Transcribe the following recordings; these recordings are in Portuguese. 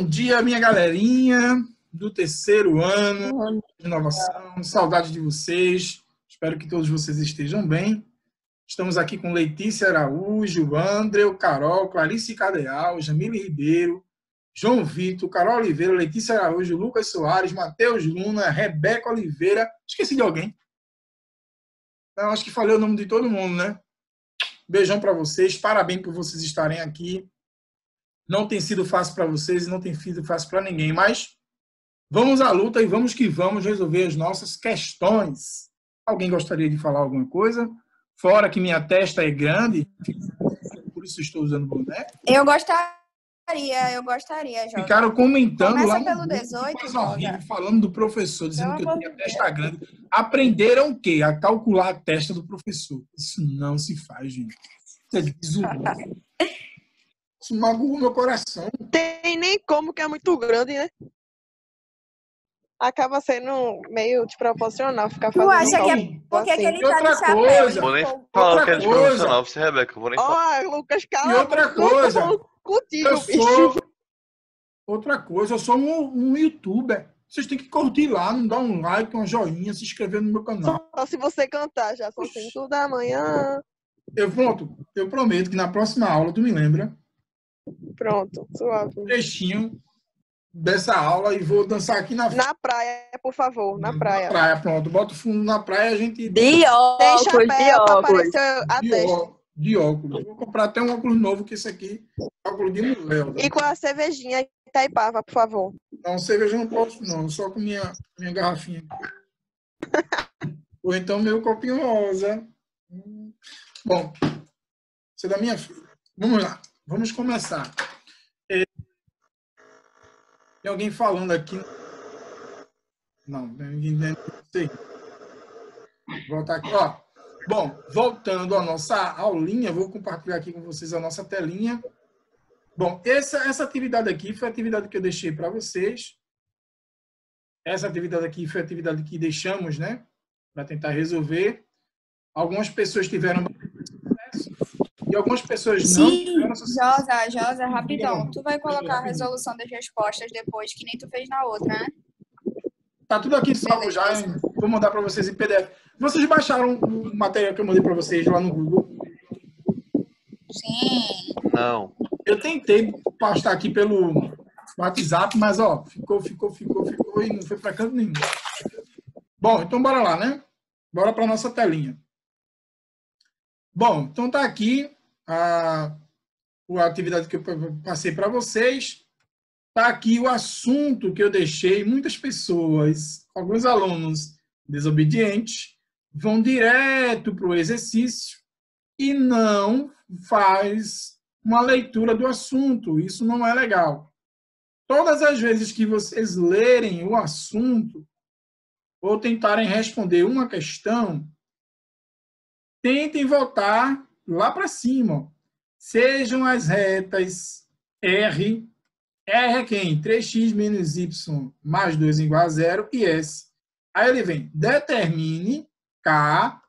dia, minha galerinha do terceiro ano de inovação. Saudade de vocês. Espero que todos vocês estejam bem. Estamos aqui com Letícia Araújo, André, Carol, Clarice Cadeal, Jamile Ribeiro, João Vitor, Carol Oliveira, Letícia Araújo, Lucas Soares, Matheus Luna, Rebeca Oliveira. Esqueci de alguém? Não, acho que falei o nome de todo mundo, né? Beijão para vocês. Parabéns por vocês estarem aqui. Não tem sido fácil para vocês e não tem sido fácil para ninguém, mas vamos à luta e vamos que vamos resolver as nossas questões. Alguém gostaria de falar alguma coisa? Fora que minha testa é grande, por isso estou usando boné. Eu gostaria, Joga. Ficaram comentando Começa lá no pelo grupo, 18, coisa horrível, Joga. falando do professor, dizendo que eu Pelo tinha amor de testa grande. Aprenderam o quê? A calcular a testa do professor. Isso não se faz, gente. Isso é desumano. Isso magoou meu coração. Tem nem como, que é muito grande, né? Acaba sendo meio desproporcional ficar Tu fazendo acha que é cálculo porque assim. que ele E tá outra de chapéu? coisa, Vou nem Ele falar outra que é coisa. desproporcional, você, Rebeca. Vou nem falar. Ó, Lucas, E cala outra a boca, eu tô coisa, falando contigo, eu bicho. sou... Outra coisa, eu sou um youtuber. Vocês têm que curtir lá, não dar um like, uma joinha, se inscrever no meu canal. Só se você cantar, já são 5 da manhã. Eu prometo que na próxima aula, tu me lembra, Pronto, suave. um trechinho dessa aula e vou dançar aqui na Na praia, por favor, na praia. Pronto, bota o fundo na praia e a gente... De Tem óculos, chapéu de pra óculos. aparecer a testa. De óculos. Vou comprar até um óculos novo, que esse aqui é óculos de mulher. E com a cervejinha Itaipava, por favor. Não, cerveja eu não posso, não. Só com minha garrafinha. Ou então meu copinho rosa. Bom, isso é da minha filha. Vamos lá. Vamos começar. Tem alguém falando aqui. Não, ninguém sei. Voltar aqui. Ó. Bom, voltando à nossa aulinha, vou compartilhar aqui com vocês a nossa telinha. Bom, essa atividade aqui foi a atividade que eu deixei para vocês. Essa atividade aqui foi a atividade que deixamos, né? Para tentar resolver. Algumas pessoas tiveram sucesso e algumas pessoas não Sim, tiveram sucesso. Josa, rapidão. Tu vai colocar a resolução das respostas depois, que nem tu fez na outra, né? Tá tudo aqui salvo já. Hein? Vou mandar para vocês em PDF. Vocês baixaram o material que eu mandei para vocês lá no Google? Sim. Não. Eu tentei postar aqui pelo WhatsApp, mas ó, ficou e não foi para canto nenhum. Bom, então bora lá, né? Bora para nossa telinha. Bom, então tá aqui a atividade que eu passei para vocês. Tá aqui o assunto que eu deixei. Muitas pessoas, alguns alunos desobedientes, vão direto para o exercício e não faz uma leitura do assunto. Isso não é legal. Todas as vezes que vocês lerem o assunto ou tentarem responder uma questão, tentem voltar lá para cima. Sejam as retas R é quem? 3x menos y mais 2 igual a 0 e S. Aí ele vem, determine K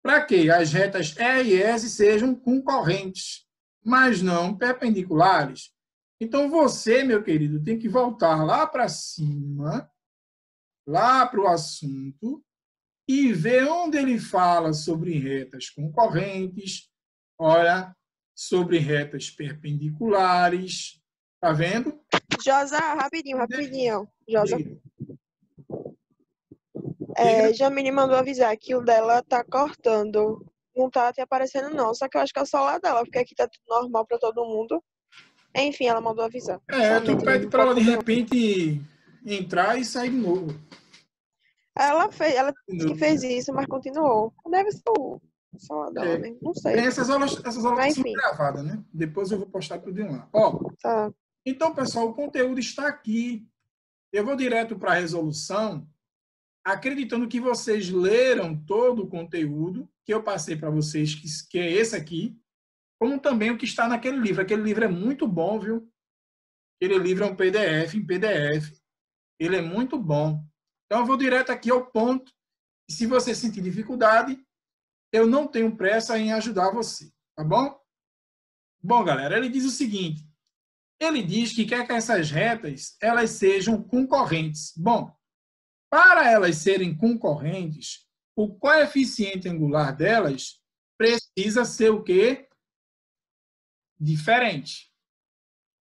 para que as retas E e S sejam concorrentes, mas não perpendiculares. Então, você, meu querido, tem que voltar lá para cima, lá para o assunto, e ver onde ele fala sobre retas concorrentes, olha, sobre retas perpendiculares. Tá vendo? Josa, rapidinho. Josa. Diga. Jamile mandou avisar que o dela tá cortando. Não tá te aparecendo, não. Só que eu acho que é o celular dela, porque aqui tá tudo normal pra todo mundo. Enfim, ela mandou avisar. Tu pede para ela, de repente, entrar e sair de novo. Ela disse que fez isso, mas continuou. Deve ser o celular dela mesmo. Não sei. Tem essas aulas Mas, são enfim. gravadas, né? Depois eu vou postar tudo lá. Ó, Tá. então, pessoal, o conteúdo está aqui. Eu vou direto para a resolução, acreditando que vocês leram todo o conteúdo que eu passei para vocês, que é esse aqui, como também o que está naquele livro. Aquele livro é muito bom, viu? Aquele livro é um PDF, em PDF. Ele é muito bom. Então, eu vou direto aqui ao ponto. E se você sentir dificuldade, eu não tenho pressa em ajudar você, tá bom? Bom, galera, ele diz o seguinte. ele diz que quer que essas retas elas sejam concorrentes. Bom, para elas serem concorrentes, o coeficiente angular delas precisa ser o quê? Diferente.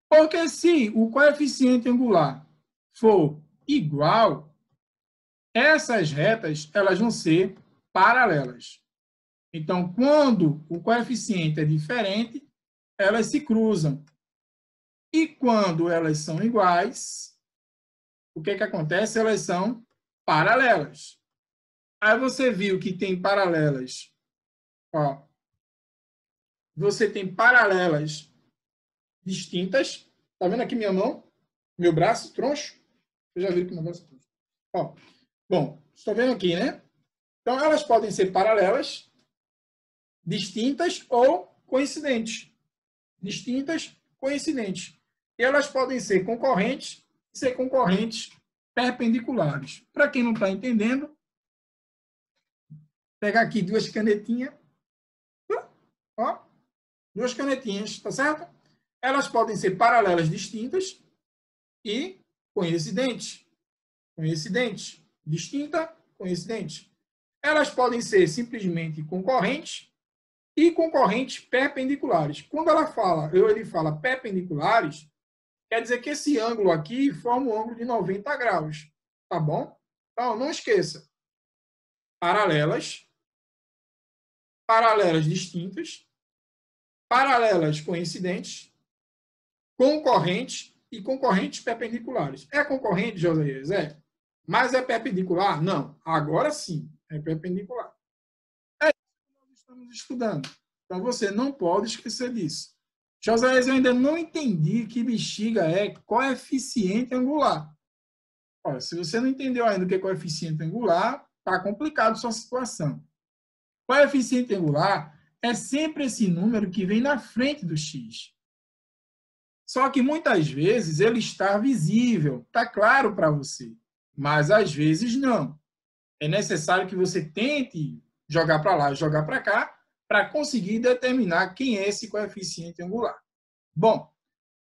Porque se o coeficiente angular for igual, essas retas elas vão ser paralelas. Então, quando o coeficiente é diferente, elas se cruzam. E quando elas são iguais, o que acontece? Elas são paralelas. Aí você viu que tem paralelas. Ó, você tem paralelas distintas. Tá vendo aqui minha mão? Meu braço troncho? Você já viu que meu braço é troncho. Ó, bom, estou vendo aqui, né? Então, elas podem ser paralelas, distintas ou coincidentes. Distintas, coincidentes. E elas podem ser concorrentes e ser concorrentes perpendiculares. Para quem não está entendendo, pegar aqui duas canetinhas. Ó, duas canetinhas, tá certo? Elas podem ser paralelas distintas e coincidentes. Coincidentes. Distinta, coincidente. Elas podem ser simplesmente concorrentes e concorrentes perpendiculares. Quando ele fala perpendiculares, quer dizer que esse ângulo aqui forma um ângulo de 90 graus. Tá bom? Então, não esqueça. Paralelas, paralelas distintas, paralelas coincidentes, concorrentes e concorrentes perpendiculares. É concorrente, Josias? É. Mas é perpendicular? Não. Agora sim, é perpendicular. É isso que nós estamos estudando. Então, você não pode esquecer disso. Josias, eu ainda não entendi que bexiga é coeficiente angular. Olha, se você não entendeu ainda o que é coeficiente angular, está complicado a sua situação. Coeficiente angular é sempre esse número que vem na frente do x. Só que muitas vezes ele está visível, está claro para você, mas às vezes não. É necessário que você tente jogar para lá, jogar para cá, para conseguir determinar quem é esse coeficiente angular. Bom,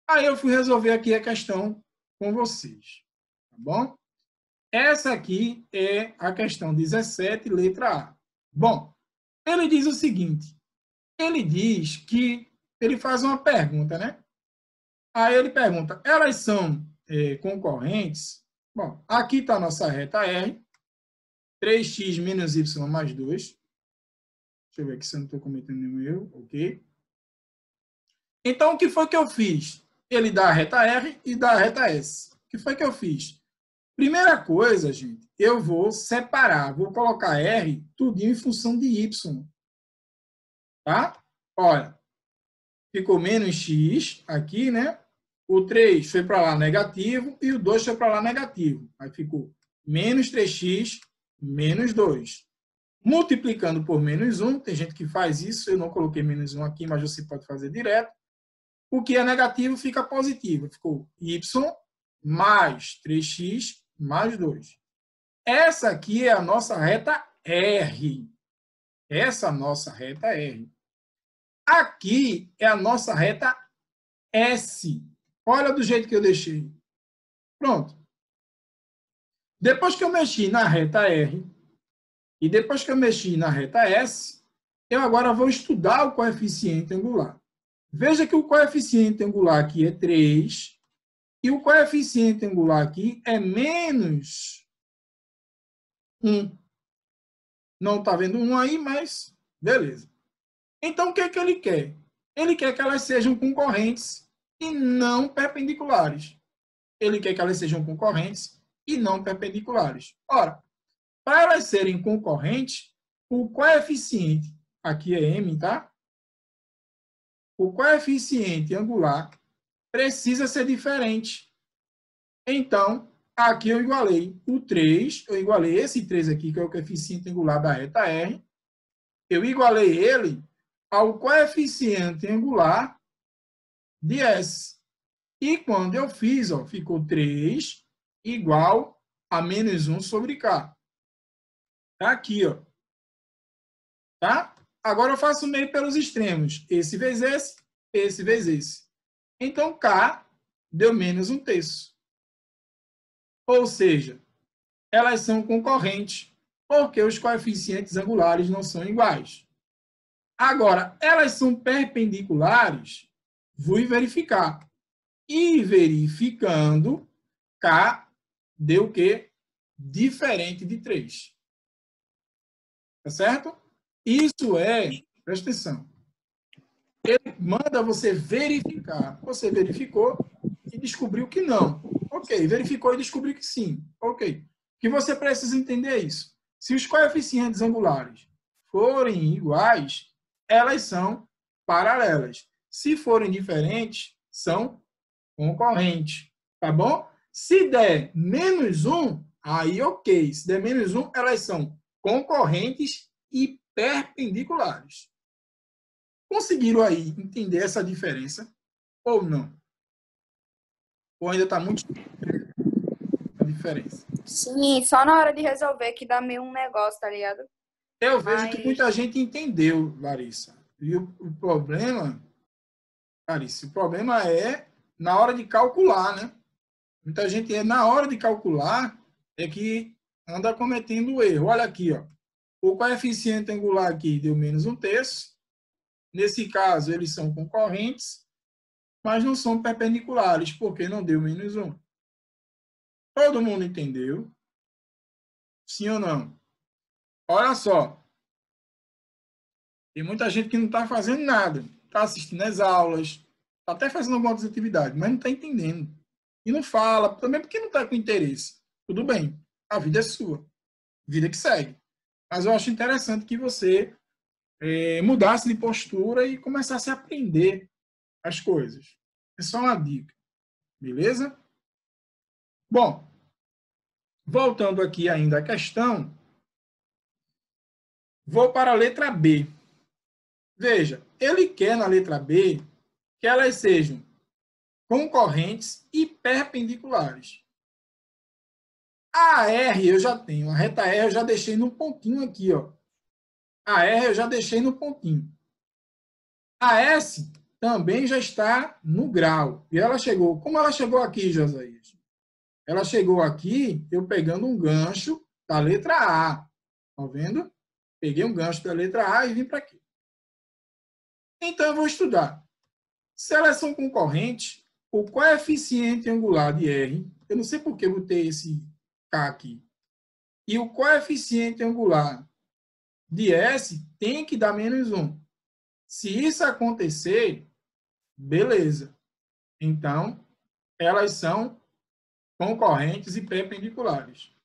aí eu fui resolver aqui a questão com vocês. Tá bom? Essa aqui é a questão 17, letra A. Bom, ele diz o seguinte, ele diz que, ele faz uma pergunta, né? Aí ele pergunta, elas são concorrentes? Bom, aqui está a nossa reta R, 3x menos y mais 2. Deixa eu ver aqui se eu não estou cometendo nenhum erro, ok? Então, o que foi que eu fiz? Ele dá a reta R e dá a reta S. O que foi que eu fiz? Primeira coisa, gente, eu vou separar, vou colocar R tudinho em função de Y. Tá? Olha, ficou menos x aqui, né? O 3 foi para lá negativo e o 2 foi para lá negativo. Aí ficou menos 3x menos 2. Multiplicando por menos 1, tem gente que faz isso, eu não coloquei menos 1 aqui, mas você pode fazer direto. O que é negativo fica positivo. Ficou y mais 3x mais 2. Essa aqui é a nossa reta R. Essa nossa reta R. Aqui é a nossa reta S. Olha do jeito que eu deixei. Pronto. Depois que eu mexi na reta R e depois que eu mexi na reta S, eu agora vou estudar o coeficiente angular. Veja que o coeficiente angular aqui é 3 e o coeficiente angular aqui é menos 1. Não está vendo 1 aí, mas beleza. Então, o que é que ele quer? Ele quer que elas sejam concorrentes e não perpendiculares. Ele quer que elas sejam concorrentes e não perpendiculares. Ora, para elas serem concorrentes, o coeficiente, aqui é M, tá? O coeficiente angular precisa ser diferente. Então, aqui eu igualei o 3, eu igualei esse 3 aqui, que é o coeficiente angular da reta R, eu igualei ele ao coeficiente angular de S. E quando eu fiz, ó, ficou 3 igual a menos 1 sobre K. Tá aqui, ó. Tá? Agora eu faço meio pelos extremos. Esse vezes esse, esse vezes esse. Então, K deu menos 1/3. Ou seja, elas são concorrentes, porque os coeficientes angulares não são iguais. Agora, elas são perpendiculares, vou verificar. E verificando, K deu o quê? Diferente de 3. Tá certo? Isso presta atenção, ele manda você verificar. Você verificou e descobriu que não. Ok, verificou e descobriu que sim. Ok. O que você precisa entender é isso. Se os coeficientes angulares forem iguais, elas são paralelas. Se forem diferentes, são concorrentes. Tá bom? Se der menos 1, aí ok. Se der menos 1, elas são concorrentes e perpendiculares. Conseguiram aí entender essa diferença ou não? Ou ainda está muito a diferença? Sim, só na hora de resolver que dá meio um negócio, tá ligado? Eu vejo que muita gente entendeu, Larissa. E o problema, Larissa, o problema é na hora de calcular, né? Muita gente na hora de calcular é que anda cometendo o erro. Olha aqui, ó. O coeficiente angular aqui deu menos 1/3. Nesse caso, eles são concorrentes, mas não são perpendiculares, porque não deu menos 1. Todo mundo entendeu? Sim ou não? Olha só. Tem muita gente que não está fazendo nada. Está assistindo as aulas, está até fazendo algumas atividades, mas não está entendendo. E não fala, também porque não está com interesse. Tudo bem, a vida é sua. Vida que segue. Mas eu acho interessante que você mudasse de postura e começasse a aprender as coisas. É só uma dica. Beleza? Bom, voltando aqui ainda à questão, vou para a letra B. Veja, ele quer na letra B que elas sejam concorrentes e perpendiculares. A R eu já tenho, a reta R eu já deixei no pontinho aqui, ó. A R eu já deixei no pontinho. A S também já está no grau. E ela chegou, como ela chegou aqui, Josias? Ela chegou aqui, eu pegando um gancho da letra A. Tá vendo? Peguei um gancho da letra A e vim para aqui. Então, eu vou estudar. Se elas são concorrentes, o coeficiente angular de R, eu não sei por que eu botei esse K aqui, e o coeficiente angular de S tem que dar menos 1. Se isso acontecer, beleza. Então, elas são concorrentes e perpendiculares.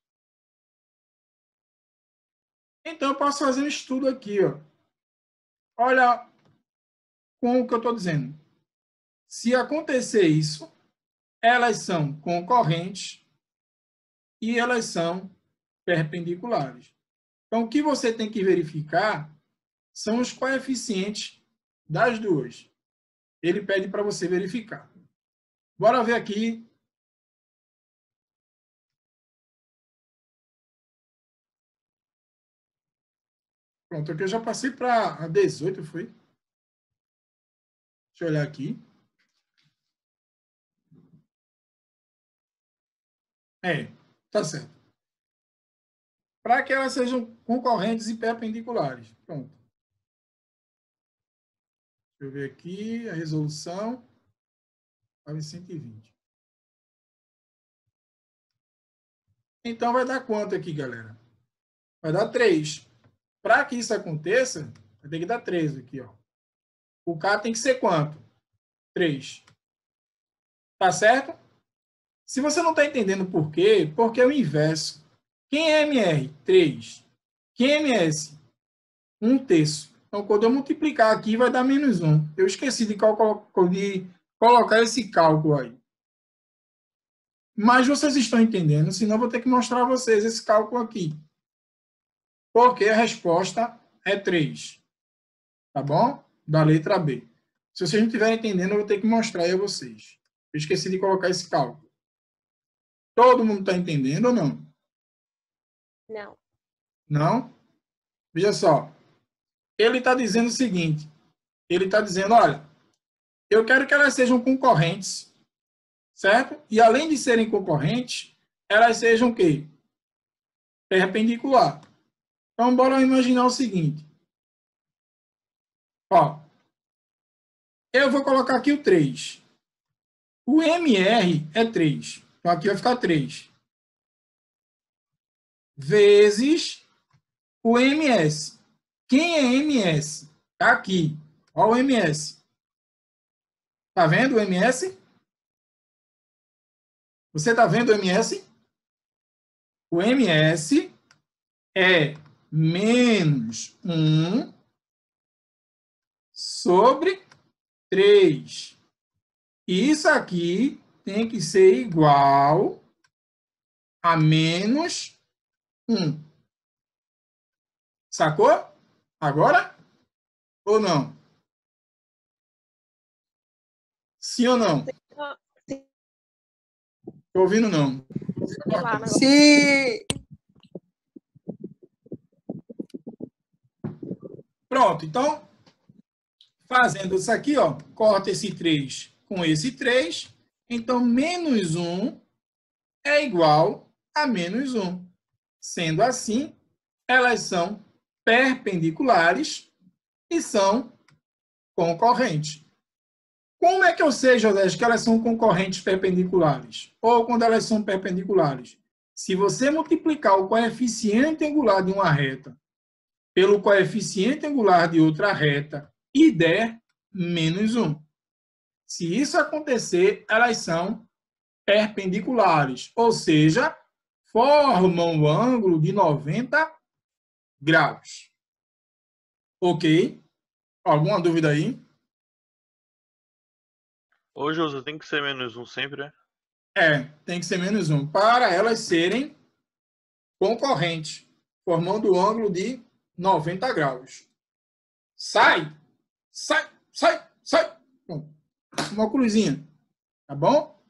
Então, eu posso fazer um estudo aqui, ó. Olha com o que eu estou dizendo. Se acontecer isso, elas são concorrentes e elas são perpendiculares. Então, o que você tem que verificar são os coeficientes das duas. Ele pede para você verificar. Bora ver aqui. Pronto, aqui eu já passei para a 18, foi? Deixa eu olhar aqui. Tá certo. Para que elas sejam concorrentes e perpendiculares. Pronto. Deixa eu ver aqui a resolução. Estava em 120. Então, vai dar quanto aqui, galera? Vai dar 3. Para que isso aconteça, vai ter que dar 3 aqui, ó. O K tem que ser quanto? 3. Tá certo? Se você não está entendendo por quê, porque é o inverso. Quem é MR? 3. Quem é MS? 1/3. Então, quando eu multiplicar aqui, vai dar menos 1. Eu esqueci de colocar esse cálculo aí. Mas vocês estão entendendo, senão eu vou ter que mostrar a vocês esse cálculo aqui. Porque a resposta é 3. Tá bom? Da letra B. Se vocês não estiverem entendendo, eu vou ter que mostrar aí a vocês. Eu esqueci de colocar esse cálculo. Todo mundo está entendendo ou não? Não. Não? Veja só. Ele está dizendo o seguinte. Ele está dizendo, olha, eu quero que elas sejam concorrentes. certo? E além de serem concorrentes, elas sejam o quê? Perpendicular. Então, bora imaginar o seguinte. Ó, eu vou colocar aqui o 3. O MR é 3. Então, aqui vai ficar 3. Vezes o MS. Quem é MS? Tá aqui. Olha o MS. Tá vendo o MS? Você tá vendo o MS? O MS é menos 1 sobre 3. E isso aqui tem que ser igual a menos 1. Sacou? Agora? Ou não? Sim ou não? Tô ouvindo não. Sim. Pronto, então, fazendo isso aqui, ó, corta esse 3 com esse 3, então menos 1 é igual a menos 1. Sendo assim, elas são perpendiculares e são concorrentes. Como é que eu sei, José, que elas são concorrentes perpendiculares? Ou quando elas são perpendiculares? Se você multiplicar o coeficiente angular de uma reta pelo coeficiente angular de outra reta e der menos 1. Se isso acontecer, elas são perpendiculares, ou seja, formam o ângulo de 90 graus. Ok? Alguma dúvida aí? Ô, Josi, tem que ser menos 1 sempre, né? É, tem que ser menos 1, para elas serem concorrentes, formando o ângulo de 90 graus. Sai! Sai! Sai! Sai! Bom, uma cruzinha, tá bom?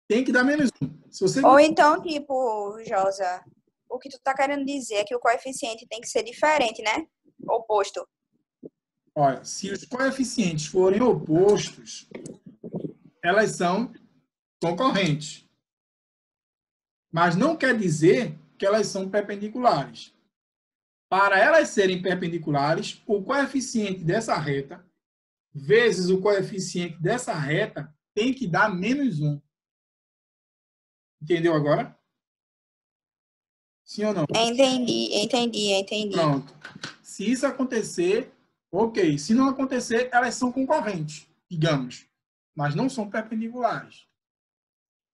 Tem que dar menos 1. Se você... Ou então, tipo, Josa, o que tu tá querendo dizer é que o coeficiente tem que ser diferente, né? Oposto. Olha, se os coeficientes forem opostos, elas são concorrentes. Mas não quer dizer que elas são perpendiculares. Para elas serem perpendiculares, o coeficiente dessa reta vezes o coeficiente dessa reta tem que dar menos 1. Entendeu agora? Sim ou não? Entendi. Pronto. Se isso acontecer, ok. Se não acontecer, elas são concorrentes, digamos. Mas não são perpendiculares.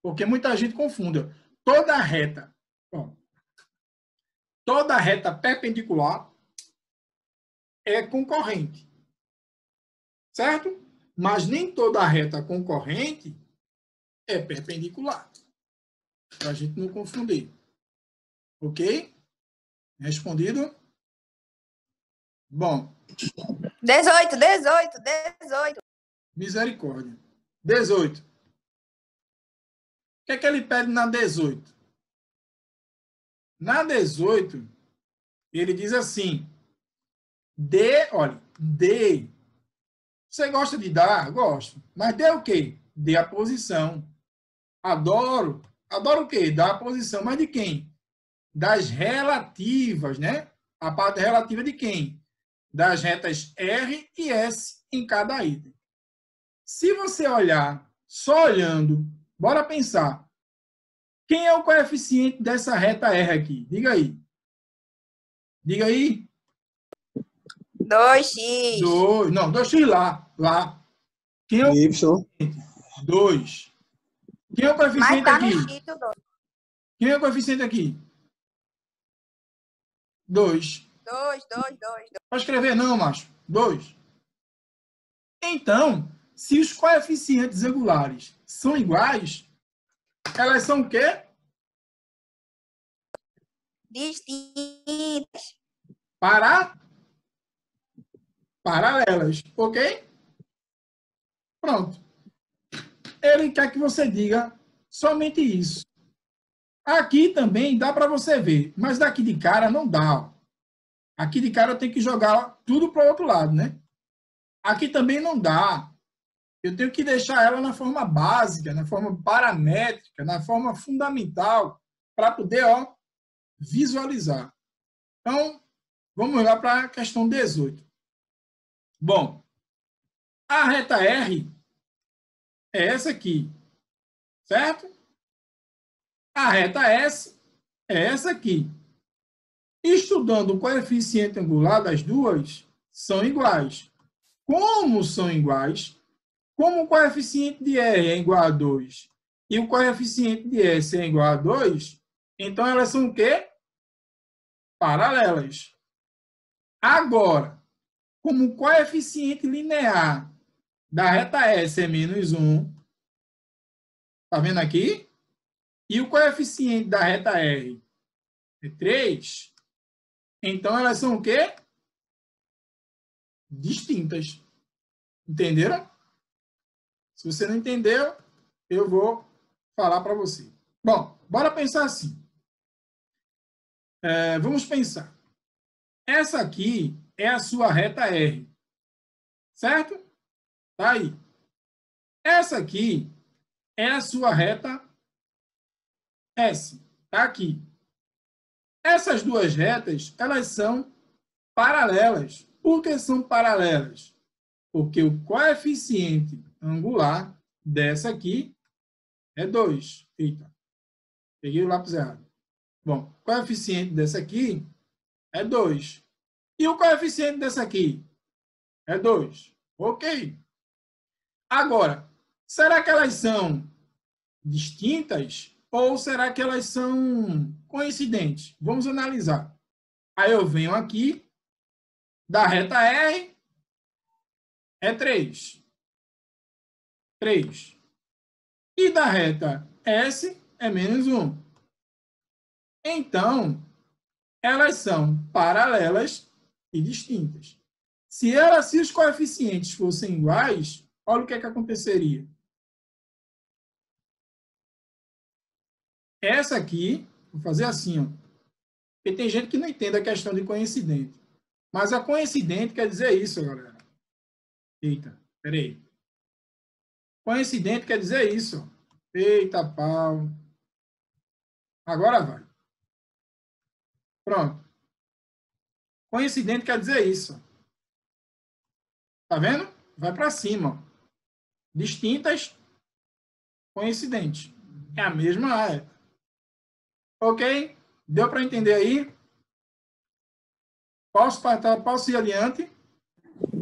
Porque muita gente confunde. Toda reta perpendicular é concorrente. Certo? Mas nem toda reta concorrente é perpendicular. Para a gente não confundir. Ok? Respondido? Bom. 18. Misericórdia. 18. O que é que ele pede na 18? Na 18, ele diz assim, olha, dê. Você gosta de dar? Gosto. Mas dê o quê? Dê a posição. Adoro. Adoro o quê? Dar a posição. Mas de quem? Das relativas, né? A parte relativa de quem? Das retas R e S em cada item. Se você olhar, só olhando, bora pensar. Quem é o coeficiente dessa reta R aqui? Diga aí. Diga aí. 2x. 2. Não, 2x lá. Quem é o Y. 2. Quem é o coeficiente Mas tá aqui? no X, 2. Quem é o coeficiente aqui? 2. 2. Pode escrever não, macho. 2. Então, se os coeficientes angulares são iguais, elas são o quê? Distintas. Paralelas, ok? Pronto. Ele quer que você diga somente isso. Aqui também dá para você ver, mas daqui de cara não dá. Aqui de cara eu tenho que jogar tudo para o outro lado, né? Aqui também não dá. eu tenho que deixar ela na forma básica, na forma paramétrica, na forma fundamental, para poder visualizar. Então, vamos lá para a questão 18. Bom, a reta R é essa aqui, certo? A reta S é essa aqui. Estudando o coeficiente angular das duas, são iguais. Como são iguais, como o coeficiente de R é igual a 2 e o coeficiente de S é igual a 2, então elas são o quê? Paralelas. Agora, como o coeficiente linear da reta S é menos 1, tá vendo aqui? E o coeficiente da reta R é 3, então elas são o quê? Distintas. Entenderam? Se você não entendeu, eu vou falar para você. Bom, bora pensar assim. Vamos pensar. Essa aqui é a sua reta R. Certo? Tá aí. Essa aqui é a sua reta S. Tá aqui. Essas duas retas, elas são paralelas. Por que são paralelas? Porque o coeficiente angular dessa aqui é 2. Eita, peguei o lápis errado. Bom, o coeficiente dessa aqui é 2. E o coeficiente dessa aqui é 2. Ok. Agora, será que elas são distintas ou será que elas são coincidentes? Vamos analisar. Aí eu venho aqui, da reta R é 3. 3. E da reta S é menos 1. Então, elas são paralelas e distintas. Se os coeficientes fossem iguais, olha o que aconteceria. Essa aqui, vou fazer assim, ó, porque tem gente que não entende a questão de coincidente. Mas a coincidente quer dizer isso, galera. Eita, peraí. Coincidente quer dizer isso. Eita, pau. Agora vai. Pronto. Coincidente quer dizer isso. Tá vendo? Vai para cima. Distintas, coincidentes. É a mesma reta. Ok? Deu para entender aí? Posso ir adiante?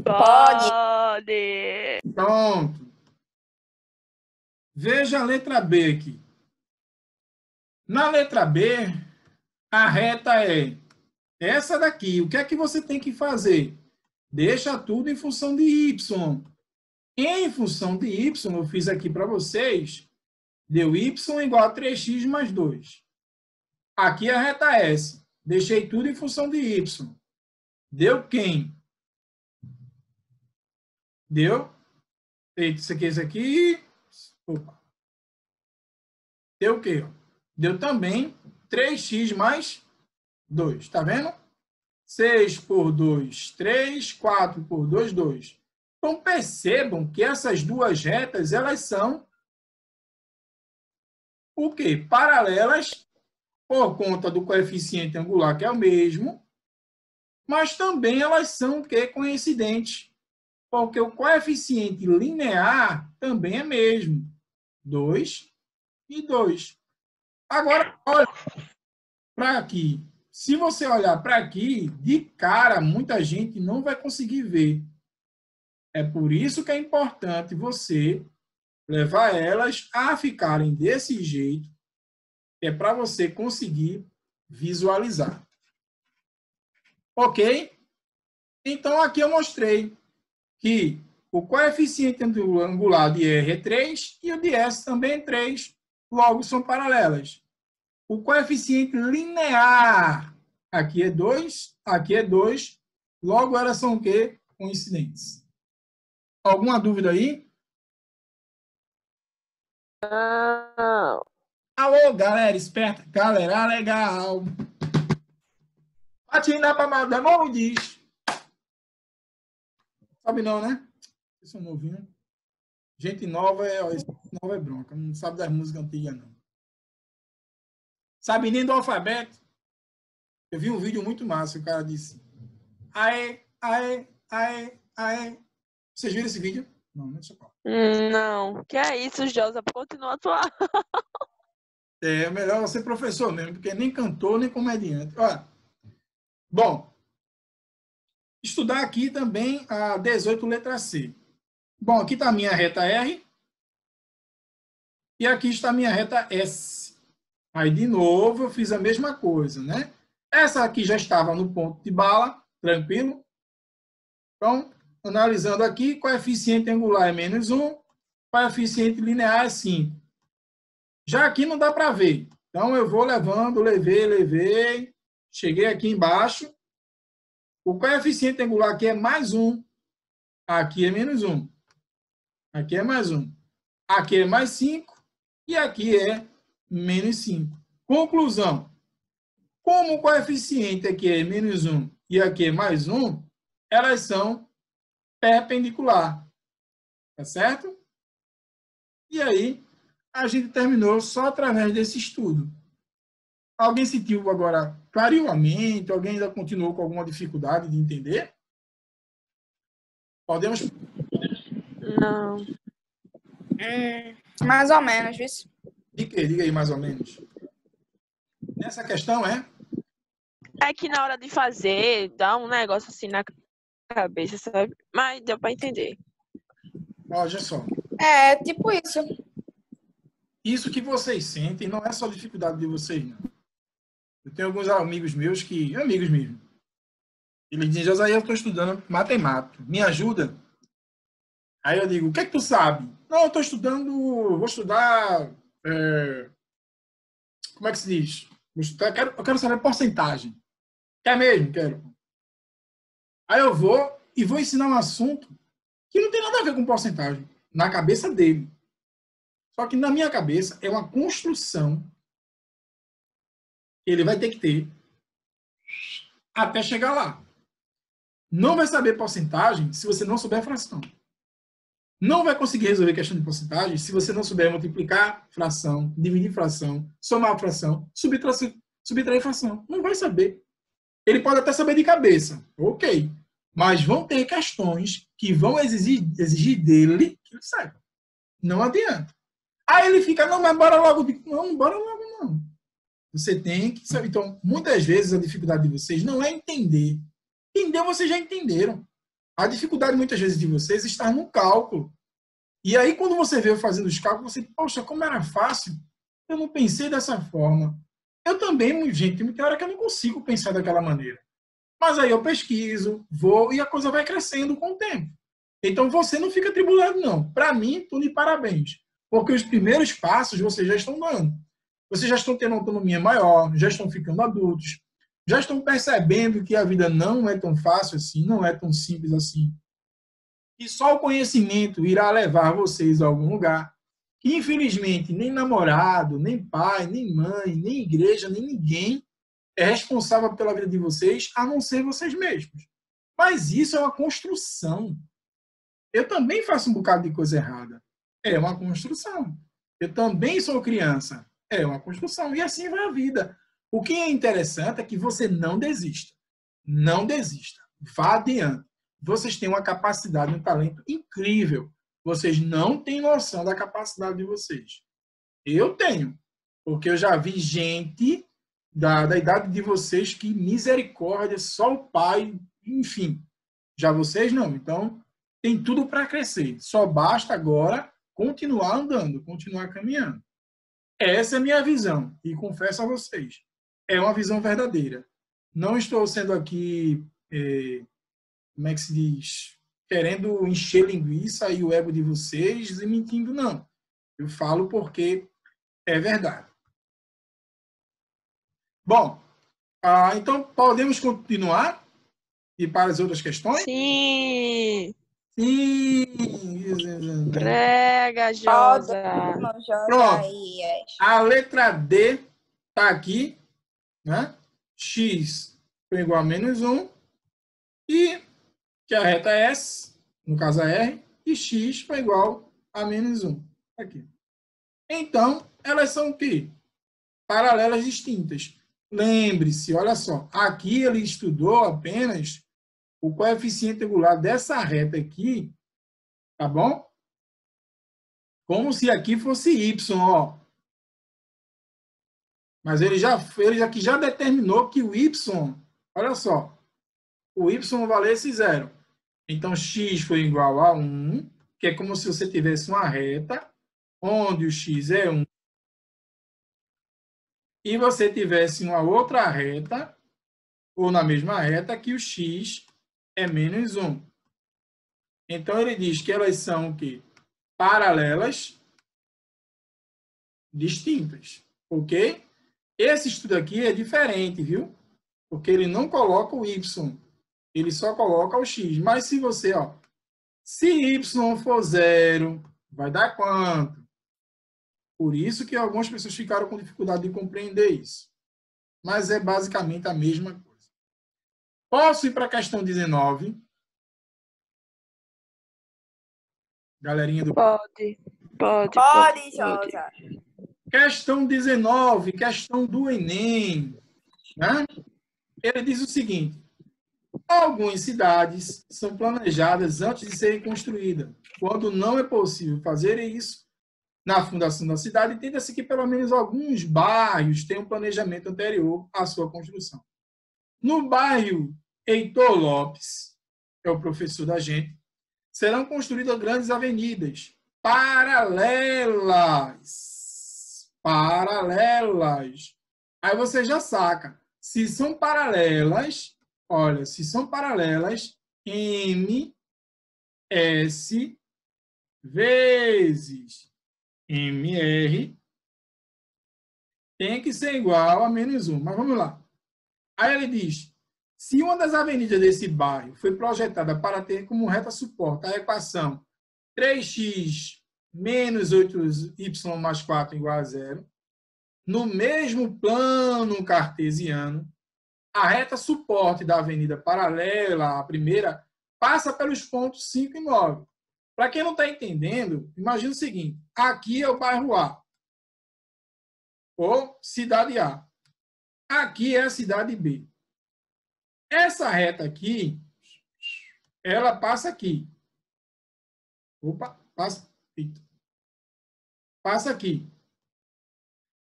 Pode. Pronto. Veja a letra B aqui. Na letra B, a reta é essa daqui. O que é que você tem que fazer? Deixa tudo em função de y. Em função de y, eu fiz aqui para vocês, deu y igual a 3x mais 2. Aqui é a reta S. Deixei tudo em função de y. Deu quem? Deu? Eita, isso aqui. Opa. Deu o quê? Deu também 3x mais 2. Tá vendo? 6 por 2, 3. 4 por 2, 2. Então, percebam que essas duas retas, elas são o quê? Paralelas, por conta do coeficiente angular, que é o mesmo, mas também elas são o quê? Coincidentes, porque o coeficiente linear também é mesmo. 2 e 2. Agora, olha para aqui. Se você olhar para aqui, de cara, muita gente não vai conseguir ver. É por isso que é importante você levar elas a ficarem desse jeito, é para você conseguir visualizar. Ok? Então, aqui eu mostrei que o coeficiente angular de R é 3 e o de S também é 3, logo são paralelas. O coeficiente linear, aqui é 2, aqui é 2, logo elas são o quê? Coincidentes. Alguma dúvida aí? Não. Alô, galera esperta, galera legal. Patina pra Madame diz. Sabe não, né? Esse é um novinho. Gente nova nova é bronca. Não sabe das músicas antigas, não. Sabe nem do alfabeto. Eu vi um vídeo muito massa. O cara disse: aê, aê, aê, aê. Vocês viram esse vídeo? Não, não sei qual. Não. Que é isso, Josa? Continua a atuar. É melhor ser professor mesmo, porque nem cantor, nem comediante. Olha, bom, estudar aqui também a 18 letra C. Bom, aqui está a minha reta R e aqui está a minha reta S. Aí, de novo, eu fiz a mesma coisa, né? Essa aqui já estava no ponto de bala, tranquilo? Então, analisando aqui, coeficiente angular é -1, coeficiente linear é 5. Já aqui não dá para ver. Então, eu vou levando, levei. Cheguei aqui embaixo. O coeficiente angular aqui é +1. Aqui é -1. Aqui é +1. Aqui é +5. E aqui é -5. Conclusão. Como o coeficiente aqui é -1 e aqui é +1, elas são perpendicular. Tá certo? E aí, a gente terminou só através desse estudo. Alguém sentiu agora clareou a mente? Alguém ainda continuou com alguma dificuldade de entender? Podemos... Não. Mais ou menos, isso. De quê? Diga aí mais ou menos. Nessa questão É que na hora de fazer, dá um negócio assim na cabeça, sabe? Mas deu pra entender. Olha só. É, tipo isso. Isso que vocês sentem não é só dificuldade de vocês, não. Eu tenho alguns amigos meus amigos mesmo. Eles dizem: Josaí, eu estou estudando matemática. Me ajuda? Aí eu digo: o que é que tu sabe? Não, eu estou estudando, vou estudar... como é que se diz? Eu quero saber porcentagem. Quer mesmo? Quero. Aí eu vou ensinar um assunto que não tem nada a ver com porcentagem, na cabeça dele. Só que na minha cabeça é uma construção que ele vai ter que ter até chegar lá. Não vai saber porcentagem se você não souber fração. Não vai conseguir resolver questão de porcentagem se você não souber multiplicar fração, dividir fração, somar fração, subtrair fração. Não vai saber. Ele pode até saber de cabeça. Ok. Mas vão ter questões que vão exigir dele que ele saiba. Não adianta. Aí ele fica: não, mas bora logo. Não, bora logo não. Você tem que saber. Então, muitas vezes a dificuldade de vocês não é entender. Entender, vocês já entenderam. A dificuldade, muitas vezes, de vocês está no cálculo. E aí, quando você vê eu fazendo os cálculos, você, poxa, como era fácil. Eu não pensei dessa forma. Eu também, gente, tem hora que eu não consigo pensar daquela maneira. Mas aí eu pesquiso, vou, e a coisa vai crescendo com o tempo. Então, você não fica atribulado, não. Para mim, tô de parabéns. Porque os primeiros passos vocês já estão dando. Vocês já estão tendo autonomia maior, já estão ficando adultos, já estão percebendo que a vida não é tão fácil assim, não é tão simples assim. E só o conhecimento irá levar vocês a algum lugar. Que, infelizmente, nem namorado, nem pai, nem mãe, nem igreja, nem ninguém é responsável pela vida de vocês, a não ser vocês mesmos. Mas isso é uma construção. Eu também faço um bocado de coisa errada. É uma construção. Eu também sou criança. É uma construção. E assim vai a vida. O que é interessante é que você não desista. Não desista. Vá adiante. Vocês têm uma capacidade, um talento incrível. Vocês não têm noção da capacidade de vocês. Eu tenho. Porque eu já vi gente da idade de vocês que, misericórdia, só o pai, enfim. Já vocês não. Então, tem tudo para crescer. Só basta agora continuar andando, continuar caminhando. Essa é a minha visão. E confesso a vocês, é uma visão verdadeira. Não estou sendo aqui, como é que se diz, querendo encher linguiça e o ego de vocês e mentindo, não. Eu falo porque é verdade. Bom, então podemos continuar e para as outras questões? Sim. Sim. Prega, Josa. Pronto. A letra D está aqui, né? X foi igual a -1 e que a reta S, no caso a R, e X foi igual a menos 1. Aqui. Então, elas são o quê? Paralelas distintas. Lembre-se, olha só, aqui ele estudou apenas o coeficiente angular dessa reta aqui, tá bom? Como se aqui fosse y, ó. Mas ele aqui já determinou que o y, olha só, o y valesse 0. Então, x foi igual a 1, que é como se você tivesse uma reta, onde o x é 1, e você tivesse uma outra reta, ou na mesma reta, que o x é menos 1. Então, ele diz que elas são o quê? Paralelas distintas, ok? Esse estudo aqui é diferente, viu? Porque ele não coloca o y, ele só coloca o x. Mas se você, ó, se y for 0, vai dar quanto? Por isso que algumas pessoas ficaram com dificuldade de compreender isso. Mas é basicamente a mesma coisa. Posso ir para a questão 19? Galerinha do... Pode, Josa. Questão 19, questão do Enem. Né? Ele diz o seguinte: algumas cidades são planejadas antes de serem construídas. Quando não é possível fazer isso, na fundação da cidade, tenta-se que pelo menos alguns bairros tenham um planejamento anterior à sua construção. No bairro Heitor Lopes, é o professor da gente, serão construídas grandes avenidas paralelas. Paralelas. Aí você já saca. Se são paralelas, olha, se são paralelas, M, S vezes MR tem que ser igual a menos 1. Mas vamos lá. Aí ele diz, se uma das avenidas desse bairro foi projetada para ter como reta suporte a equação 3x menos 8y mais 4 igual a 0, no mesmo plano cartesiano, a reta suporte da avenida paralela à primeira passa pelos pontos 5 e 9. Para quem não está entendendo, imagina o seguinte, aqui é o bairro A, ou cidade A. Aqui é a cidade B. Essa reta aqui, ela passa aqui. Opa, passa aqui.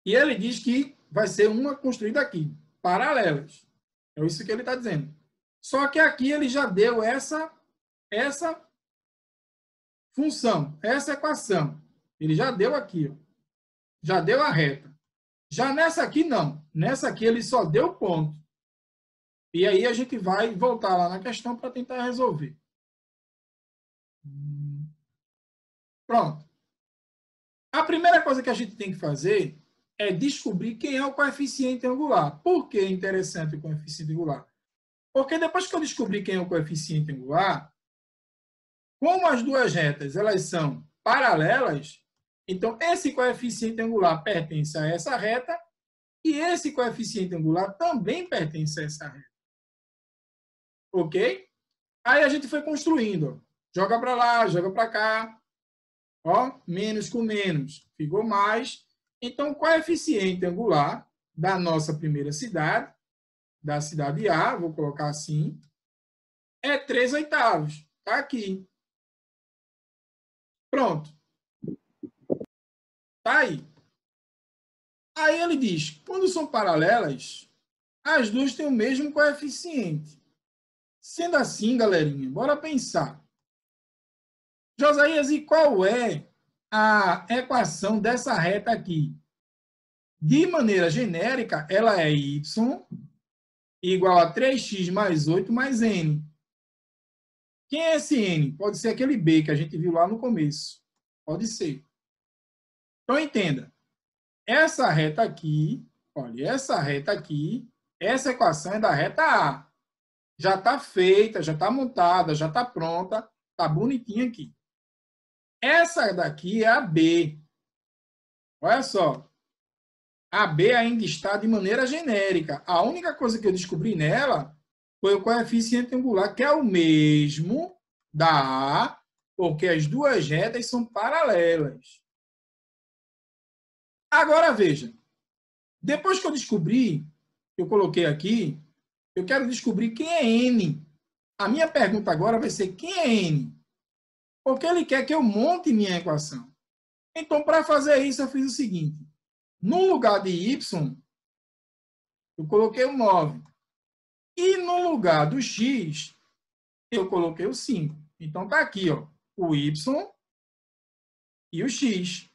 E ele diz que vai ser uma construída aqui, paralelas. É isso que ele está dizendo. Só que aqui ele já deu essa função, essa equação. Ele já deu aqui, ó. Já deu a reta. Já nessa aqui, não. Nessa aqui ele só deu ponto. E aí a gente vai voltar lá na questão para tentar resolver. Pronto. A primeira coisa que a gente tem que fazer é descobrir quem é o coeficiente angular. Por que é interessante o coeficiente angular? Porque depois que eu descobrir quem é o coeficiente angular, como as duas retas elas são paralelas, então esse coeficiente angular pertence a essa reta e esse coeficiente angular também pertence a essa reta. Ok? Aí a gente foi construindo. Ó. Joga para lá, joga para cá. Ó, menos com menos. Ficou mais. Então, o coeficiente angular da nossa primeira cidade, da cidade A, vou colocar assim, é 3/8. Está aqui. Pronto. Está aí. Aí ele diz, quando são paralelas, as duas têm o mesmo coeficiente. Sendo assim, galerinha, bora pensar. Josias, e qual é a equação dessa reta aqui? De maneira genérica, ela é y igual a 3x mais 8 mais n. Quem é esse n? Pode ser aquele b que a gente viu lá no começo. Pode ser. Então, entenda. Essa reta aqui, olha, essa reta aqui, essa equação é da reta A. Já está feita, já está montada, já está pronta, está bonitinha aqui. Essa daqui é a B. Olha só. A B ainda está de maneira genérica. A única coisa que eu descobri nela foi o coeficiente angular, que é o mesmo da A, Porque as duas retas são paralelas. Agora, veja. Depois que eu descobri, eu coloquei aqui, eu quero descobrir quem é N. A minha pergunta agora vai ser quem é N? Porque ele quer que eu monte minha equação. Então, para fazer isso, eu fiz o seguinte. No lugar de Y, eu coloquei o 9. E no lugar do X, eu coloquei o 5. Então, está aqui, ó, o Y e o X.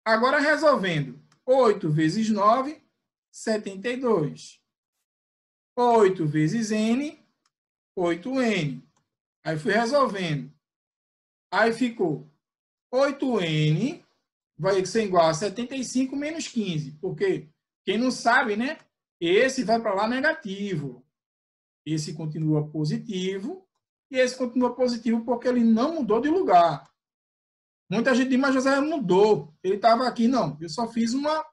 Agora, resolvendo. 8 vezes 9, 72. 8 vezes N, 8N. Aí fui resolvendo. Aí ficou 8N vai ser igual a 75 menos 15. Porque quem não sabe, né? Esse vai para lá negativo. Esse continua positivo. E esse continua positivo porque ele não mudou de lugar. Muita gente diz, mas José mudou. Ele estava aqui. Não, eu só fiz uma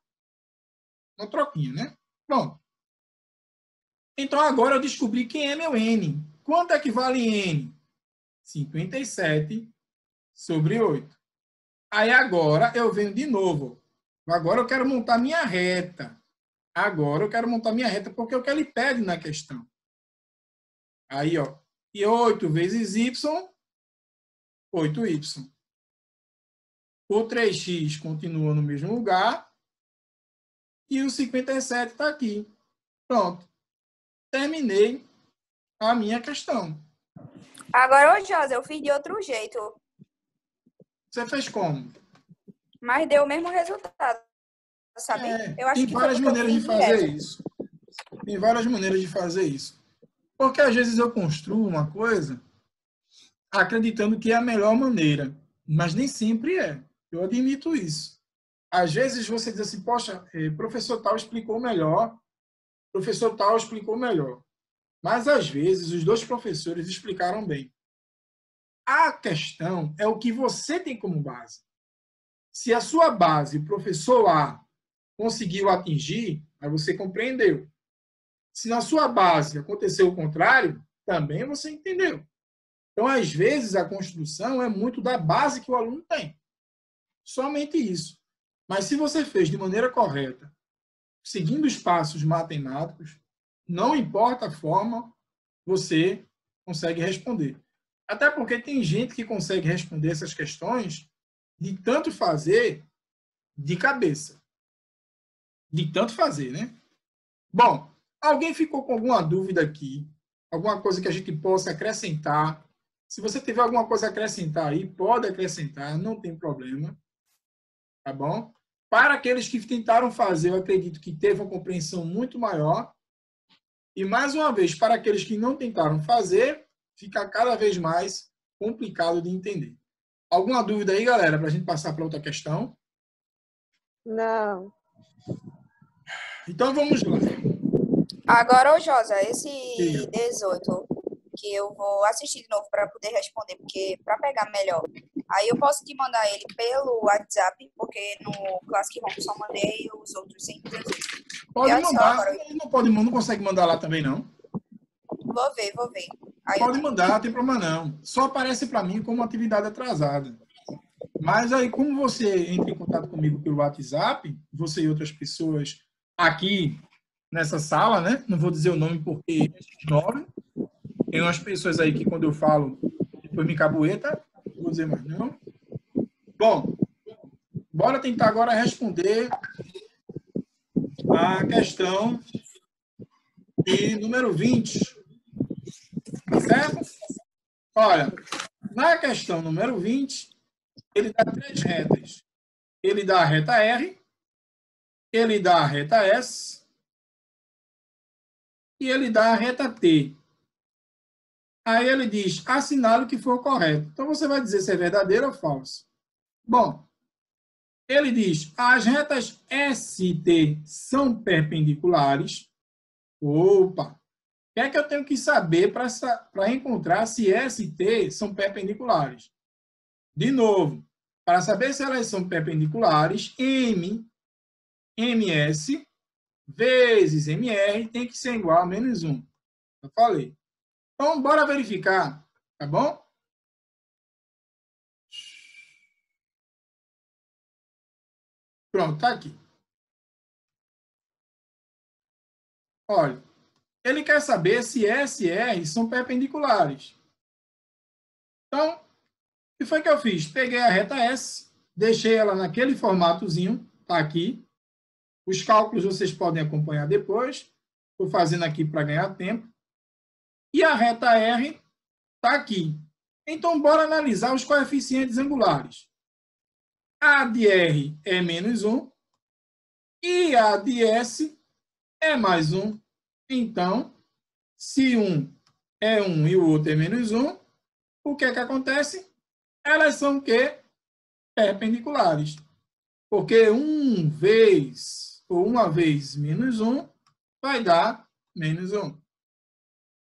troquinha, né? Pronto. Então, agora eu descobri quem é meu N. Quanto é que vale N? 57 sobre 8. Aí, agora, eu venho de novo. Agora, eu quero montar minha reta. Agora, eu quero montar minha reta porque é o que ele pede na questão. Aí, ó. E 8 vezes Y, 8Y. O 3x continua no mesmo lugar. E o 57 está aqui. Pronto. Terminei a minha questão. Agora, ô Josa, eu fiz de outro jeito, Você fez como? mas deu o mesmo resultado, sabe? Eu acho Tem que várias foi porque eu maneiras de fiz fazer direto. isso. Tem várias maneiras de fazer isso. Porque às vezes eu construo uma coisa acreditando que é a melhor maneira, mas nem sempre é. Eu admito isso. Às vezes você diz assim, poxa, professor tal explicou melhor, professor tal explicou melhor. Mas às vezes os dois professores explicaram bem. A questão é o que você tem como base. Se a sua base, o professor A, conseguiu atingir, aí você compreendeu. Se na sua base aconteceu o contrário, também você entendeu. Então, às vezes, a construção é muito da base que o aluno tem. Somente isso. Mas se você fez de maneira correta, seguindo os passos matemáticos, não importa a forma, você consegue responder. Até porque tem gente que consegue responder essas questões de tanto fazer de cabeça. De tanto fazer, né? Bom, alguém ficou com alguma dúvida aqui? Alguma coisa que a gente possa acrescentar? Se você tiver alguma coisa a acrescentar aí, pode acrescentar, não tem problema. Tá bom? Para aqueles que tentaram fazer, eu acredito que teve uma compreensão muito maior. E, mais uma vez, para aqueles que não tentaram fazer, fica cada vez mais complicado de entender. Alguma dúvida aí, galera, para a gente passar para outra questão? Não. Então, vamos lá. Agora, ô Josa, esse Diga. 18 que eu vou assistir de novo para poder responder, porque para pegar melhor. Aí eu posso te mandar ele pelo WhatsApp, porque no Classic Home só mandei os outros 100 vezes. Pode E olha só mandar. agora. Não consegue mandar lá também, não? Vou ver. Aí Pode mandar, não tem problema não. Só aparece para mim como atividade atrasada. Mas aí, como você entra em contato comigo pelo WhatsApp, você e outras pessoas aqui nessa sala, né? Não vou dizer o nome porque é 9. Tem umas pessoas aí que, quando eu falo, depois me cabueta. Não vou dizer mais não. Bom, bora tentar agora responder a questão de número 20. Tá certo? Olha, na questão número 20, ele dá 3 retas. Ele dá a reta R, ele dá a reta S e ele dá a reta T. Aí ele diz, assinale o que for correto. Então, você vai dizer se é verdadeiro ou falso. Bom, ele diz, as retas S e T são perpendiculares. Opa! O que é que eu tenho que saber para encontrar se S e T são perpendiculares? De novo, para saber se elas são perpendiculares, MS vezes MR tem que ser igual a menos 1. Eu falei. Então, bora verificar, tá bom? Pronto, está aqui. Olha, ele quer saber se S e R são perpendiculares. Então, o que foi que eu fiz? Peguei a reta S, deixei ela naquele formatozinho, está aqui. Os cálculos vocês podem acompanhar depois. Estou fazendo aqui para ganhar tempo. E a reta R está aqui. Então, bora analisar os coeficientes angulares. A de R é menos 1 e a de S é mais 1. Então, se um é 1 e o outro é menos 1, o que é que acontece? Elas são o quê? Perpendiculares. Porque 1 vezes, ou 1 vezes menos 1, vai dar menos 1.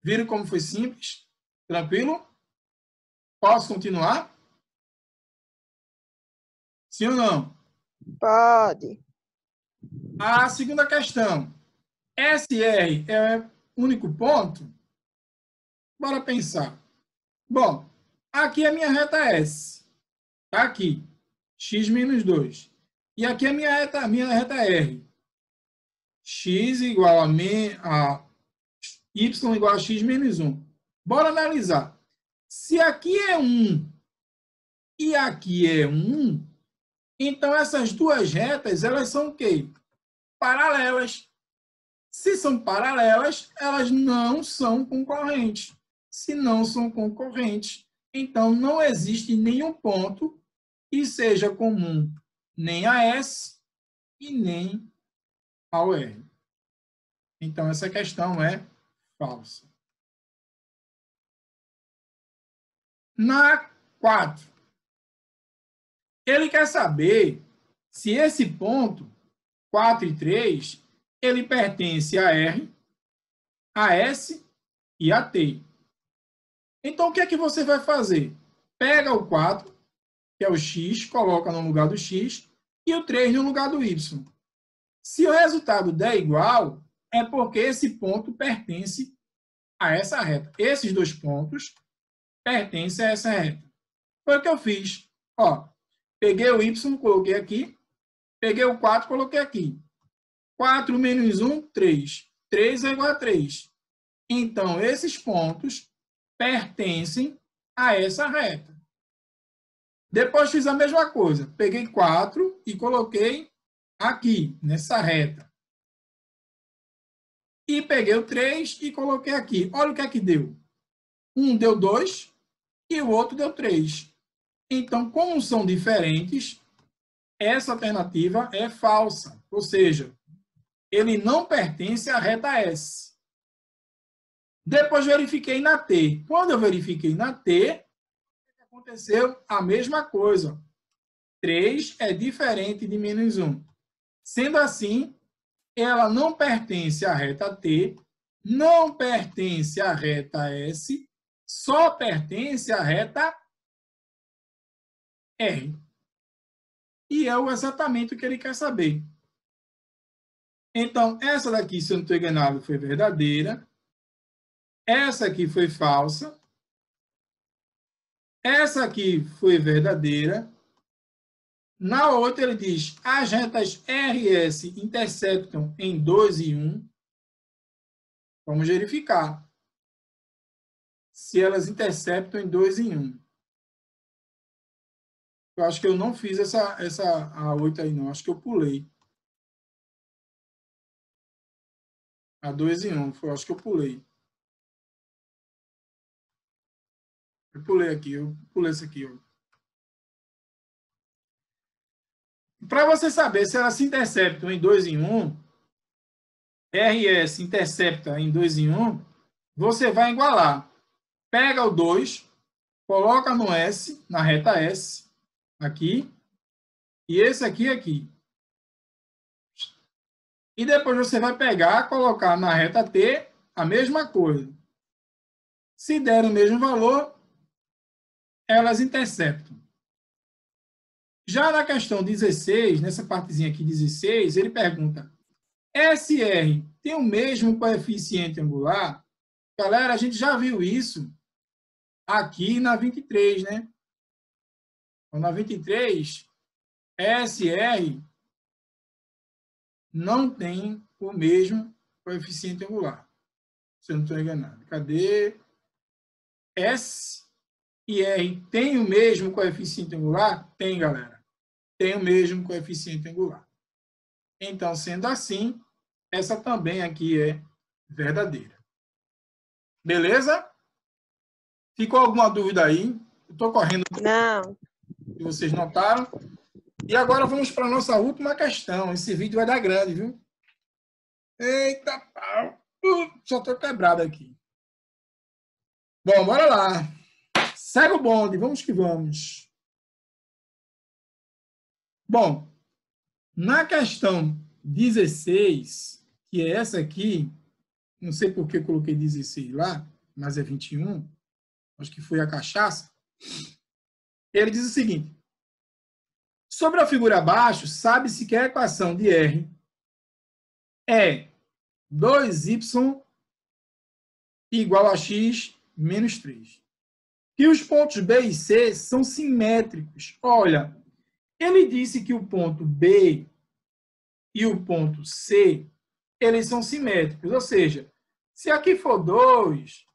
Viram como foi simples? Tranquilo? Posso continuar? Sim ou não? Pode. A segunda questão. SR é o único ponto? Bora pensar. Bom, aqui é a minha reta S. Está aqui. X menos 2. E aqui é a minha reta R. X igual a Y igual a X menos 1. Bora analisar. Se aqui é 1 e aqui é 1, então essas duas retas, elas são o quê? Paralelas. Se são paralelas, elas não são concorrentes. Se não são concorrentes, então não existe nenhum ponto que seja comum nem a S e nem ao R. Então, essa questão é falsa. Na 4, ele quer saber se esse ponto, 4 e 3, ele pertence a R, a S e a T. Então, o que é que você vai fazer? Pega o 4, que é o X, coloca no lugar do X, e o 3 no lugar do Y. Se o resultado der igual, é porque esse ponto pertence a essa reta. Esses dois pontos pertencem a essa reta. Foi o que eu fiz. Ó, peguei o Y, coloquei aqui. Peguei o 4, coloquei aqui. 4 menos 1, 3. 3 é igual a 3. Então, esses pontos pertencem a essa reta. Depois fiz a mesma coisa. Peguei 4 e coloquei aqui, nessa reta. E peguei o 3 e coloquei aqui. Olha o que é que deu. Um deu 2 e o outro deu 3. Então, como são diferentes, essa alternativa é falsa. Ou seja, ele não pertence à reta S. Depois verifiquei na T. Quando eu verifiquei na T, aconteceu a mesma coisa. 3 é diferente de menos 1. Sendo assim, ela não pertence à reta T, não pertence à reta S, só pertence à reta R. E é exatamente o que ele quer saber. Então, essa daqui, se eu não estou enganado, foi verdadeira. Essa aqui foi falsa. Essa aqui foi verdadeira. Na outra, ele diz, as retas R e S interceptam em 2 e 1. Vamos verificar se elas interceptam em 2 e 1. Eu acho que eu não fiz a 8 aí, não. Acho que eu pulei. A 2 e 1. Acho que eu pulei. Eu pulei aqui. Eu pulei esse aqui, ó. Para você saber se elas se interceptam em 2 em 1, RS intercepta em 2 em 1, você vai igualar. Pega o 2, coloca no S, na reta S, aqui, e esse aqui. E depois você vai pegar, colocar na reta T, a mesma coisa. Se der o mesmo valor, elas interceptam. Já na questão 16, nessa partezinha aqui 16, ele pergunta, SR tem o mesmo coeficiente angular? Galera, a gente já viu isso aqui na 23, né? Então, na 23, SR não tem o mesmo coeficiente angular. Se eu não estou enganado. Cadê? S e R tem o mesmo coeficiente angular? Tem, galera. Tem o mesmo coeficiente angular. Então, sendo assim, essa também aqui é verdadeira. Beleza? Ficou alguma dúvida aí? Eu estou correndo. Não. Se vocês notaram. E agora vamos para a nossa última questão. Esse vídeo vai dar grande, viu? Eita, pau. Já estou quebrado aqui. Bom, bora lá. Segue o bonde. Vamos que vamos. Bom, na questão 16, que é essa aqui, não sei por que coloquei 16 lá, mas é 21, acho que foi a cachaça. Ele diz o seguinte: sobre a figura abaixo, sabe-se que a equação de R é 2y igual a x menos 3. E os pontos B e C são simétricos. Olha, ele disse que o ponto B e o ponto C, eles são simétricos. Ou seja, se aqui for 2,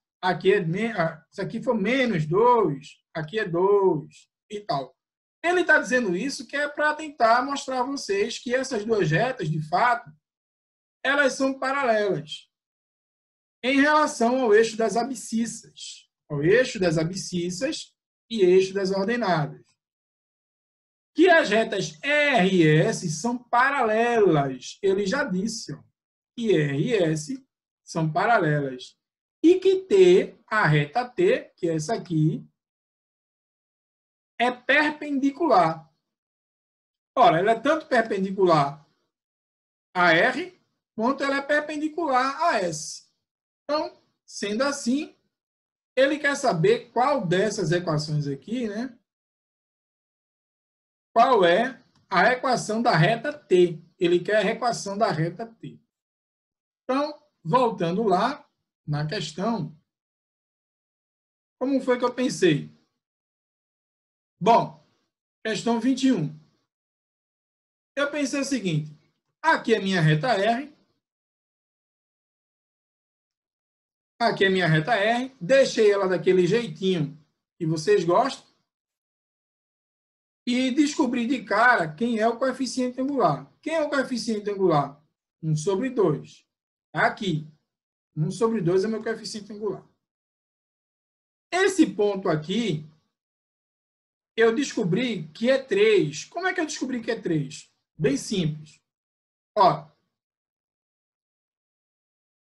se aqui for menos 2, aqui é 2 e tal. Ele está dizendo isso que é para tentar mostrar a vocês que essas duas retas, de fato, elas são paralelas em relação ao eixo das abscissas. Ao eixo das abscissas e eixo das ordenadas. Que as retas R e S são paralelas. Ele já disse que R e S são paralelas. E que T, a reta T, que é essa aqui, é perpendicular. Ora, ela é tanto perpendicular a R, quanto ela é perpendicular a S. Então, sendo assim, ele quer saber qual dessas equações aqui, né? Qual é a equação da reta T? Ele quer a equação da reta T. Então, voltando lá na questão, como foi que eu pensei? Bom, questão 21. Eu pensei o seguinte: aqui é minha reta R, aqui é minha reta R, deixei ela daquele jeitinho que vocês gostam e descobri de cara quem é o coeficiente angular. Quem é o coeficiente angular? 1 sobre 2. Aqui, 1 sobre 2 é meu coeficiente angular. Esse ponto aqui, eu descobri que é 3. Como é que eu descobri que é 3? Bem simples. Ó,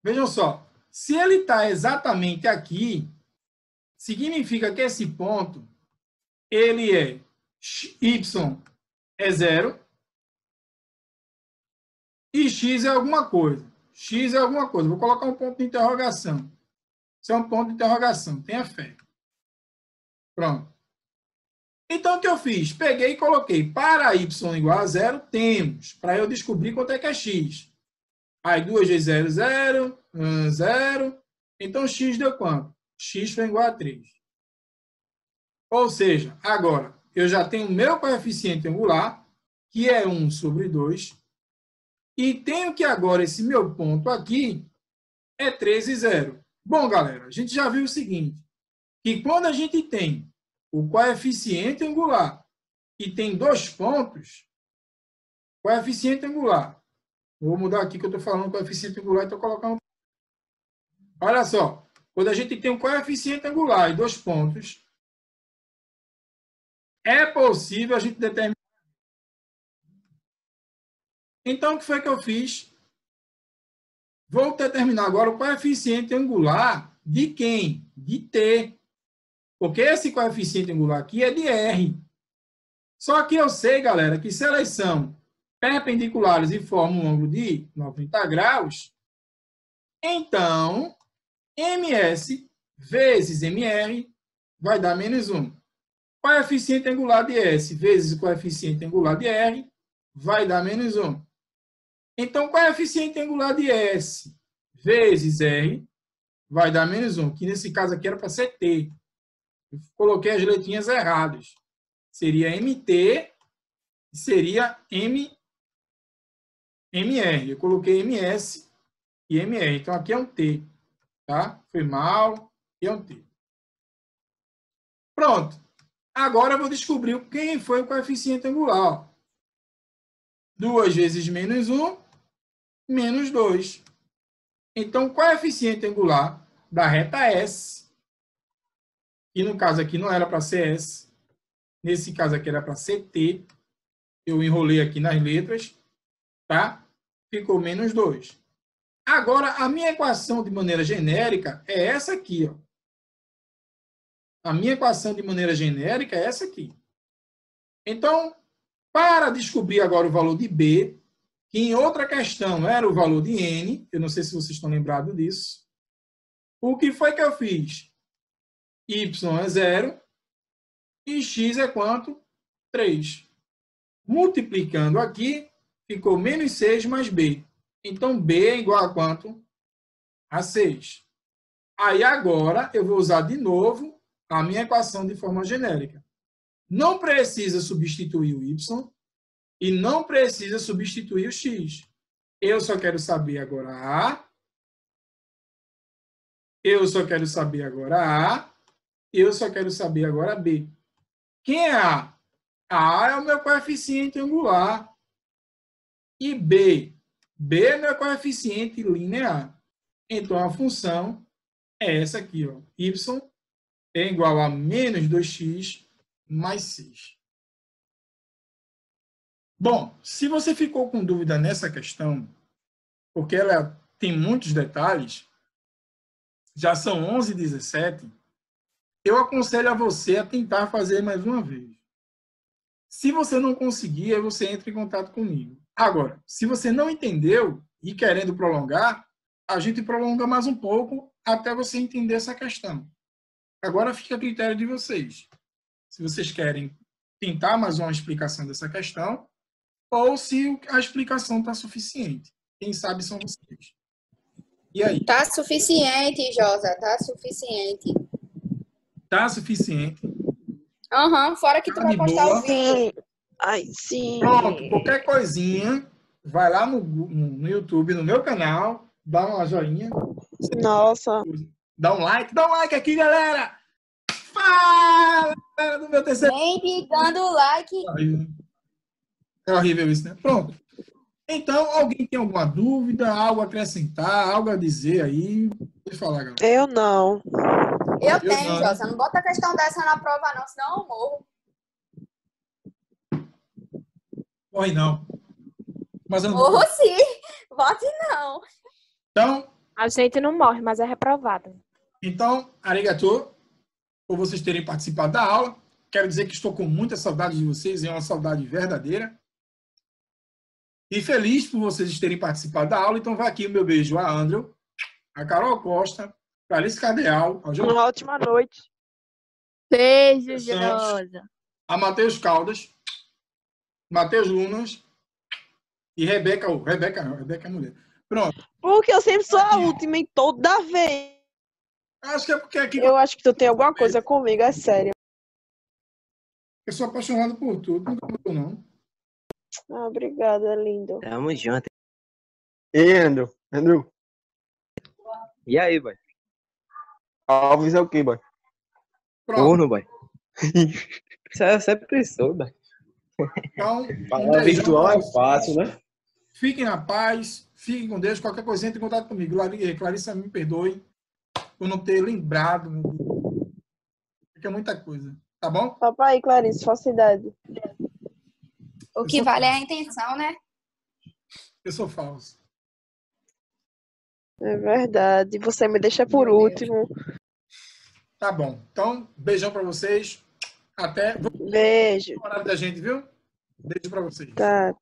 vejam só. Se ele está exatamente aqui, significa que esse ponto, ele é y é 0 e x é alguma coisa. X é alguma coisa. Vou colocar um ponto de interrogação. Isso é um ponto de interrogação. Tenha fé. Pronto. Então, o que eu fiz? Peguei e coloquei para y igual a 0, temos, para eu descobrir quanto é que é x. Aí, 2 vezes 0, 0, 1, 0. Então, x deu quanto? X foi igual a 3. Ou seja, agora, eu já tenho o meu coeficiente angular, que é 1 sobre 2, e tenho que agora esse meu ponto aqui é 3 e 0. Bom, galera, a gente já viu o seguinte, que quando a gente tem o coeficiente angular e tem dois pontos, coeficiente angular, vou mudar aqui que eu estou falando coeficiente angular e estou colocando. Olha só, quando a gente tem um coeficiente angular e dois pontos, é possível a gente determinar. Então, o que foi que eu fiz? Vou determinar agora o coeficiente angular de quem? De T. Porque esse coeficiente angular aqui é de R. Só que eu sei, galera, que se elas são perpendiculares e formam um ângulo de 90 graus, então, MS vezes MR vai dar menos 1. Coeficiente angular de S vezes o coeficiente angular de R vai dar menos 1. Então, coeficiente angular de S vezes R vai dar menos 1, que nesse caso aqui era para ser T. Eu coloquei as letrinhas erradas. Seria MT, seria MR. Eu coloquei MS e MR. Então, aqui é um T. Tá? Foi mal. E é um T. Pronto. Agora eu vou descobrir quem foi o coeficiente angular. 2 vezes menos 1, menos 2. Então, o coeficiente angular da reta S, que no caso aqui não era para ser S, nesse caso aqui era para ser T, eu enrolei aqui nas letras, tá? Ficou menos 2. Agora, a minha equação de maneira genérica é essa aqui, ó. A minha equação de maneira genérica é essa aqui. Então, para descobrir agora o valor de B, que em outra questão era o valor de N, eu não sei se vocês estão lembrados disso, o que foi que eu fiz? Y é 0 e X é quanto? 3. Multiplicando aqui, ficou menos 6 mais B. Então, B é igual a quanto? A 6. Aí, agora, eu vou usar de novo a minha equação de forma genérica. Não precisa substituir o Y e não precisa substituir o X. Eu só quero saber agora A. Eu só quero saber agora A. Eu só quero saber agora B. Quem é A? A é o meu coeficiente angular. E B? B é meu coeficiente linear. Então, a função é essa aqui, ó. Y é igual a menos 2x mais 6. Bom, se você ficou com dúvida nessa questão, porque ela tem muitos detalhes, já são 11h17, eu aconselho a você a tentar fazer mais uma vez. Se você não conseguir, aí você entra em contato comigo. Agora, se você não entendeu e querendo prolongar, a gente prolonga mais um pouco até você entender essa questão. Agora fica a critério de vocês. Se vocês querem tentar mais uma explicação dessa questão, ou se a explicação está suficiente. Quem sabe são vocês. E aí? Tá suficiente, Josa, tá suficiente. Tá suficiente? Aham, fora que tu Tá vai de postar boa? o vídeo. Sim. Ai, sim. Pronto, qualquer coisinha, vai lá no YouTube, no meu canal, dá uma joinha, Nossa. dá um like aqui, galera! Fala, galera do meu terceiro. Vem dando like. É horrível isso, né? Pronto. Então, alguém tem alguma dúvida, algo a acrescentar, algo a dizer aí? Pode falar, galera. Eu não. Eu tenho, não. Josa. Não bota questão dessa na prova, não, senão eu morro. Morre não. Mas eu não Morro sim. Vote não. Então, A gente não morre, mas é reprovado. arigatou por vocês terem participado da aula. Quero dizer que estou com muita saudade de vocês, é uma saudade verdadeira. E feliz por vocês terem participado da aula. Então, vai aqui o meu beijo a Andrew, a Carol Costa, a Alice Cardeal, ao João Uma ótima noite. Beijo, Santos, Josa. a Matheus Caldas, Matheus Lunas e Rebeca. Rebeca não, Rebeca é mulher. Pronto. Porque eu sempre sou a última em toda vez. Acho que é porque aqui Eu acho que tu tem alguma coisa comigo, é sério. eu sou apaixonado por tudo, nunca mudou, não. Ah, obrigada, lindo. Tamo junto. E aí, Andrew? Andrew, E aí, boy? Alves é o quê, boy? Pronto. Corno, boy. Isso eu sempre sou, boy. Então, Falar virtual é fácil, né? Fiquem na paz, fiquem com Deus. Qualquer coisa, entre em contato comigo. Clarissa, me perdoe por não ter lembrado. Porque é muita coisa. Tá bom? Papai, Clarice, falsidade. O que vale é a intenção, né? Eu sou falso. É verdade. Você me deixa por Meu último. Tá bom. Então, beijão pra vocês. Até. Beijo. No horário da gente, viu? Beijo pra vocês. Tá.